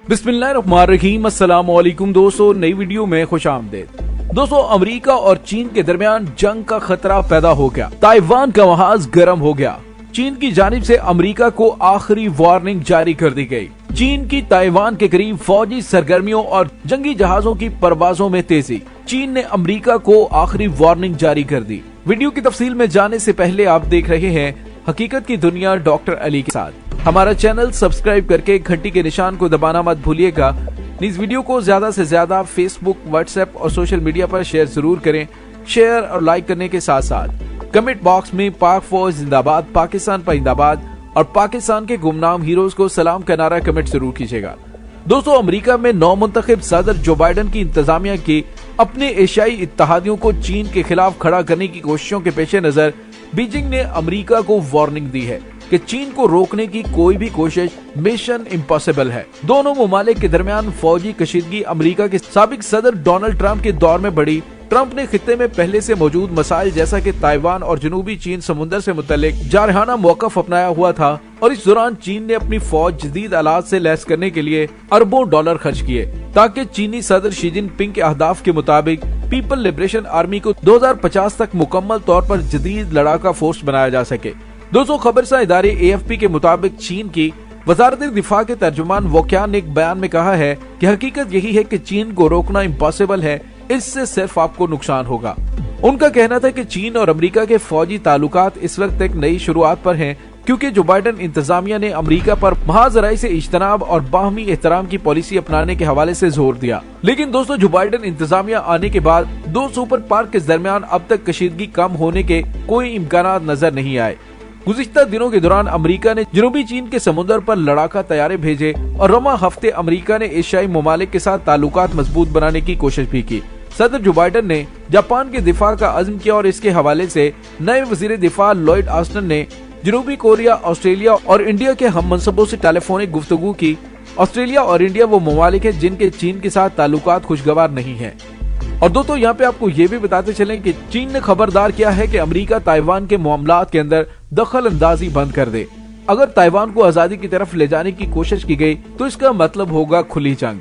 बिस्मिल्लाहिर्रहमानिर्रहीम। अस्सलाम वालेकुम दोस्तों, नई वीडियो में खुशामदीद। दोस्तों, अमेरिका और चीन के दरमियान जंग का खतरा पैदा हो गया। ताइवान का महाज गर्म हो गया। चीन की जानिब से अमेरिका को आखिरी वार्निंग जारी कर दी गई। चीन की ताइवान के करीब फौजी सरगर्मियों और जंगी जहाजों की परवाजों में तेजी। चीन ने अमेरिका को आखिरी वार्निंग जारी कर दी। वीडियो की तफसील में जाने से पहले आप देख रहे हैं हकीकत की दुनिया डॉक्टर अली के साथ। हमारा चैनल सब्सक्राइब करके घंटी के निशान को दबाना मत भूलिएगा। इस वीडियो को ज्यादा से ज्यादा फेसबुक, व्हाट्सएप और सोशल मीडिया पर शेयर जरूर करें। शेयर और लाइक करने के साथ साथ कमेंट बॉक्स में पाक फौज जिंदाबाद, पाकिस्तान जिंदाबाद और पाकिस्तान के गुमनाम हीरोज को सलाम का नारा कमेंट जरूर कीजिएगा। दोस्तों, अमेरिका में नौ मुंतखब सदर जो बाइडन की इंतजामिया की अपने एशियाई इत्तेहादियों को चीन के खिलाफ खड़ा करने की कोशिशों के पेश नजर बीजिंग ने अमेरिका को वार्निंग दी है कि चीन को रोकने की कोई भी कोशिश मिशन इम्पॉसिबल है। दोनों ममालिक के दरमियान फौजी कशीदगी अमेरिका के साबिक सदर डोनाल्ड ट्रंप के दौर में बढ़ी। ट्रंप ने खित्ते में पहले से मौजूद मसाइल जैसा कि ताइवान और जनूबी चीन समुद्र से मुतल्लिक जारहाना मौकफ अपनाया हुआ था और इस दौरान चीन ने अपनी फौज जदीद आलात से लैस करने के लिए अरबों डॉलर खर्च किए ताकि चीनी सदर शी जिनपिंग के अहदाफ के मुताबिक पीपल लिबरेशन आर्मी को 2050 तक मुकम्मल तौर पर जदीद लड़ाका फोर्स बनाया जा सके। दोस्तों, खबरसा इदारे AFP के मुताबिक चीन की वजारत दिफा के तर्जुमान वोक्यान ने एक बयान में कहा है कि हकीकत यही है कि चीन को रोकना इम्पॉसिबल है, इससे सिर्फ आपको नुकसान होगा। उनका कहना था कि चीन और अमेरिका के फौजी ताल्लुकात इस वक्त एक नई शुरुआत पर हैं, क्योंकि जो बाइडन इंतजामिया ने अमेरिका पर महाजराई से इज्तनाब और बाहमी एहतराम की पॉलिसी अपनाने के हवाले से जोर दिया। लेकिन दोस्तों, जो बाइडन इंतजामिया आने के बाद दो सुपर पावर के दरमियान अब तक कशीदगी कम होने के कोई इम्कानात नजर नहीं आए। गुज़िश्ता दिनों के दौरान अमेरिका ने जनूबी चीन के समुद्र पर लड़ाका तैयारे भेजे और रवा हफ्ते अमेरिका ने एशियाई ममालिक के साथ ताल्लुकात मजबूत बनाने की कोशिश भी की। सदर जो बाइडन ने जापान के दिफा का अज़्म किया और इसके हवाले से नए वजीर दिफा लॉयड ऑस्टिन ने जनूबी कोरिया, ऑस्ट्रेलिया और इंडिया के हम मनसबों से टेलीफोनिक गुफ्तगू की। ऑस्ट्रेलिया और इंडिया वो ममालिक है जिनके चीन के साथ ताल्लुकात खुशगवार नहीं है। और दोस्तों, यहाँ पे आपको ये भी बताते चलें कि चीन ने खबरदार किया है कि अमेरिका ताइवान के मामलात के अंदर दखल अंदाजी बंद कर दे। अगर ताइवान को आजादी की तरफ ले जाने की कोशिश की गई तो इसका मतलब होगा खुली जंग।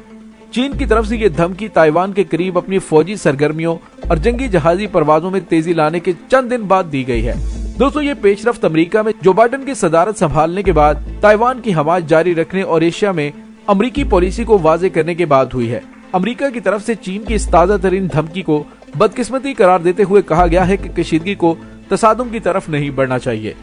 चीन की तरफ से ये धमकी ताइवान के करीब अपनी फौजी सरगर्मियों और जंगी जहाजी परवाजों में तेजी लाने के चंद दिन बाद दी गई है। दोस्तों, ये पेशरफ्त अमेरिका में जो बाइडन की सदारत संभालने के बाद ताइवान की हमायत जारी रखने और एशिया में अमेरिकी पॉलिसी को वाजे करने के बाद हुई है। अमेरिका की तरफ से चीन की इस ताजा तरीन धमकी को बदकिस्मती करार देते हुए कहा गया है कि कशीदगी को तसादुम की तरफ नहीं बढ़ना चाहिए।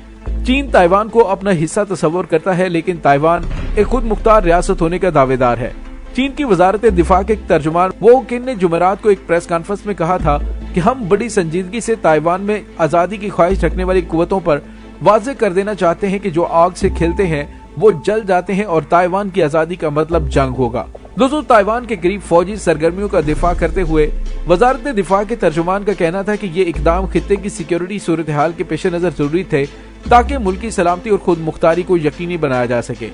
चीन ताइवान को अपना हिस्सा तस्वर करता है, लेकिन ताइवान एक खुद मुख्तार रियासत होने का दावेदार है। चीन की वजारत दिफा के तर्जुमान वो किन ने जुमेरात को एक प्रेस कॉन्फ्रेंस में कहा था कि हम बड़ी संजीदगी से ताइवान में आजादी की ख्वाहिश रखने वाली कुव्वतों पर वाजे कर देना चाहते हैं कि जो आग से खेलते हैं वो जल जाते हैं और ताइवान की आजादी का मतलब जंग होगा। दोस्तों, ताइवान के करीब फौजी सरगर्मियों का दिफा करते हुए वजारत दिफा के तर्जुमान का कहना था कि ये इकदाम खित्ते की सिक्योरिटी सूरत हाल के पेश नजर जरूरी थे ताकि मुल्की सलामती और खुद मुख्तारी को यकीनी बनाया जा सके।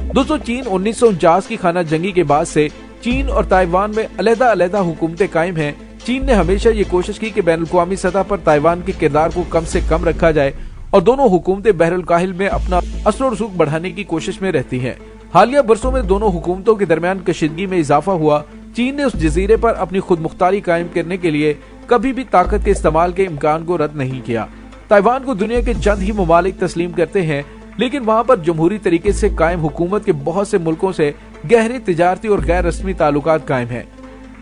दोस्तों, चीन 1949 की खाना जंगी के बाद से चीन और ताइवान में अलग-अलग हुकूमतें कायम हैं। चीन ने हमेशा ये कोशिश की कि बैनुल-अक़वामी सतह पर ताइवान के किरदार को कम से कम रखा जाए और दोनों हुकूमतें बहरुल काहिल में अपना असर और रसूख बढ़ाने की कोशिश में रहती हैं। हालिया बरसों में दोनों हुकूमतों के दरमियान कशीदगी में इजाफा हुआ। चीन ने उस जजीरे पर अपनी खुद मुख्तारी कायम करने के लिए कभी भी ताकत के इस्तेमाल के इम्कान को रद्द नहीं किया। ताइवान को दुनिया के चंद ही ममालिक तस्लीम करते हैं, लेकिन वहाँ पर जमहूरी तरीके से कायम हुकूमत के बहुत से मुल्कों से गहरे तिजारती और गैर रस्मी ताल्लुकात कायम हैं।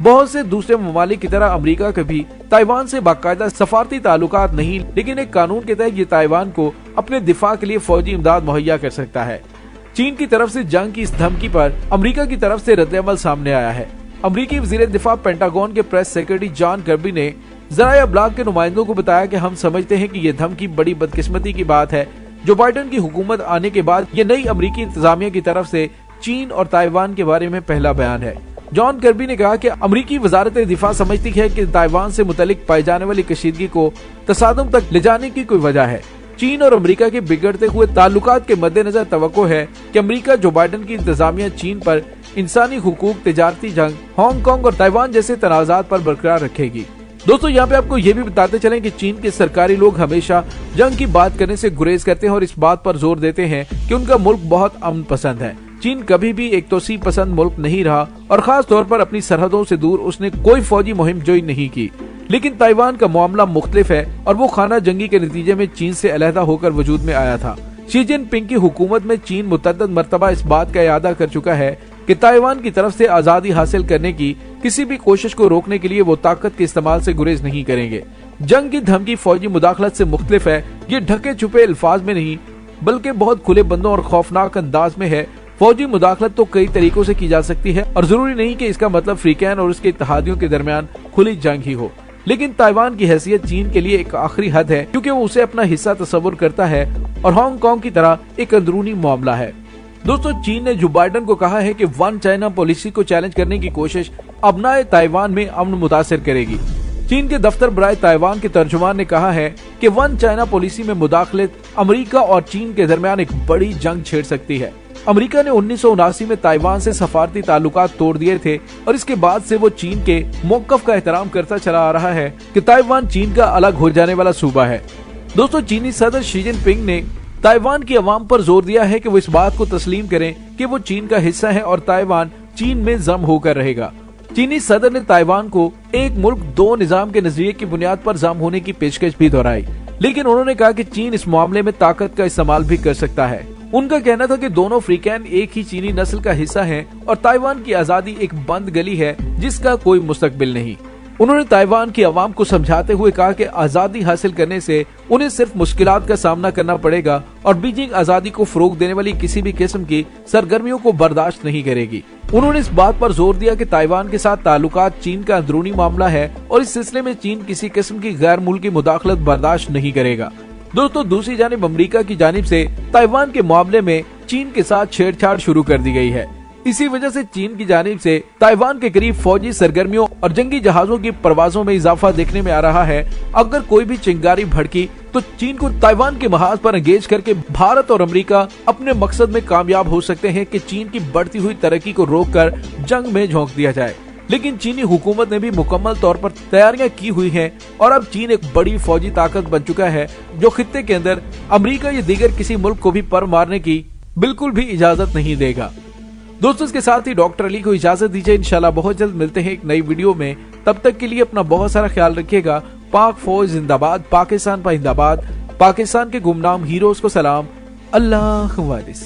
बहुत से दूसरे ममालिक की तरह अमेरिका के भी ताइवान से बाकायदा सफारती ताल्लुकात नहीं, लेकिन एक कानून के तहत ये ताइवान को अपने दिफा के लिए फौजी इमदाद मुहैया कर सकता है। चीन की तरफ से जंग की इस धमकी पर अमेरिका की तरफ से रद्द-ए-अमल सामने आया है। अमेरिकी वजीर दिफा पेंटागन के प्रेस सेक्रेटरी जॉन कर्बी ने ज़राए अबलाग के नुमाइंदों को बताया कि हम समझते हैं कि ये धमकी बड़ी बदकिस्मती की बात है। जो बाइडन की हुकूमत आने के बाद ये नई अमेरिकी इंतजामिया की तरफ से चीन और ताइवान के बारे में पहला बयान है। जॉन कर्बी ने कहा कि अमेरिकी वजारत दिफा समझती है कि ताइवान से मुतल्लिक पाई जाने वाली कशीदगी को तसादुम तक ले जाने की कोई वजह है। चीन और अमेरिका के बिगड़ते हुए ताल्लुकात के मद्देनजर तवक्को है कि अमेरिका जो बाइडन की इंतजामिया चीन पर इंसानी हुकूक, तिजारती जंग, हांगकांग और ताइवान जैसे तनाज़ात पर बरकरार रखेगी। दोस्तों यहाँ पे आपको ये भी बताते चलें कि चीन के सरकारी लोग हमेशा जंग की बात करने से गुरेज करते हैं और इस बात पर जोर देते हैं कि उनका मुल्क बहुत अमन पसंद है। चीन कभी भी एक तोसी पसंद मुल्क नहीं रहा और खास तौर पर अपनी सरहदों से दूर उसने कोई फौजी मुहिम जोई नहीं की। लेकिन ताइवान का मामला मुख्तलिफ है और वो खाना जंगी के नतीजे में चीन से अलहदा होकर वजूद में आया था। शी जिनपिंग की हुकूमत में चीन मुतअद्दिद मर्तबा इस बात का इरादा कर चुका है कि ताइवान की तरफ से आजादी हासिल करने की किसी भी कोशिश को रोकने के लिए वो ताकत के इस्तेमाल से गुरेज नहीं करेंगे। जंग की धमकी फौजी मुदाखलत से मुख्तलिफ है। ये ढके छुपे अल्फाज में नहीं बल्कि बहुत खुले बंदों और खौफनाक अंदाज में है। फौजी मुदाखलत तो कई तरीकों से की जा सकती है और जरूरी नहीं कि इसका मतलब फ्रीकैन और उसके इत्तेहादियों के दरमियान खुली जंग ही हो। लेकिन ताइवान की हैसियत चीन के लिए एक आखिरी हद है क्योंकि वो उसे अपना हिस्सा तस्वुर करता है और हांगकांग की तरह एक अंदरूनी मामला है। दोस्तों चीन ने जो बाइडेन को कहा है कि वन चाइना पॉलिसी को चैलेंज करने की कोशिश अपनाए ताइवान में अमन मुतासिर करेगी। चीन के दफ्तर बराए ताइवान के तर्जुमान ने कहा है कि वन चाइना पॉलिसी में मुदाखलत अमेरिका और चीन के दरमियान एक बड़ी जंग छेड़ सकती है। अमेरिका ने 1979 में ताइवान से सफारती ताल्लुकात तोड़ दिए थे और इसके बाद से वो चीन के मौकफ का एहतराम करता चला आ रहा है कि ताइवान चीन का अलग हो जाने वाला सूबा है। दोस्तों चीनी सदर शी जिनपिंग ने ताइवान की आवाम पर जोर दिया है कि वो इस बात को तस्लीम करें कि वो चीन का हिस्सा है और ताइवान चीन में जम होकर रहेगा। चीनी सदर ने ताइवान को एक मुल्क दो निजाम के नजरिए की बुनियाद पर जम होने की पेशकश भी दोहराई, लेकिन उन्होंने कहा कि चीन इस मामले में ताकत का इस्तेमाल भी कर सकता है। उनका कहना था कि दोनों फ्रीकैन एक ही चीनी नस्ल का हिस्सा हैं और ताइवान की आजादी एक बंद गली है जिसका कोई मुस्तकबिल नहीं। उन्होंने ताइवान की आवाम को समझाते हुए कहा कि आजादी हासिल करने से उन्हें सिर्फ मुश्किलात का सामना करना पड़ेगा और बीजिंग आजादी को फरोग देने वाली किसी भी किस्म की सरगर्मियों को बर्दाश्त नहीं करेगी। उन्होंने इस बात पर जोर दिया कि ताइवान के साथ ताल्लुकात चीन का अंदरूनी मामला है और इस सिलसिले में चीन किसी किस्म की गैर मुल्की मुदाखलत बर्दाश्त नहीं करेगा। दोस्तों दूसरी जानिब अमेरिका की जानिब से ताइवान के मामले में चीन के साथ छेड़छाड़ शुरू कर दी गई है। इसी वजह से चीन की जानिब से ताइवान के करीब फौजी सरगर्मियों और जंगी जहाजों की परवाजों में इजाफा देखने में आ रहा है। अगर कोई भी चिंगारी भड़की तो चीन को ताइवान के महाज पर एंगेज करके भारत और अमेरिका अपने मकसद में कामयाब हो सकते हैं कि चीन की बढ़ती हुई तरक्की को रोककर जंग में झोंक दिया जाए। लेकिन चीनी हुकूमत ने भी मुकम्मल तौर पर तैयारियां की हुई हैं और अब चीन एक बड़ी फौजी ताकत बन चुका है जो खित्ते के अंदर अमेरिका या दीगर किसी मुल्क को भी पर मारने की बिल्कुल भी इजाजत नहीं देगा। दोस्तों इसके साथ ही डॉक्टर अली को इजाजत दीजिए। इंशाल्लाह बहुत जल्द मिलते हैं एक नई वीडियो में। तब तक के लिए अपना बहुत सारा ख्याल रखिएगा। पाक फौज जिंदाबाद, पाकिस्तान पाइंदाबाद, पाकिस्तान के गुमनाम हीरोज को सलाम। अल्लाह वारिस।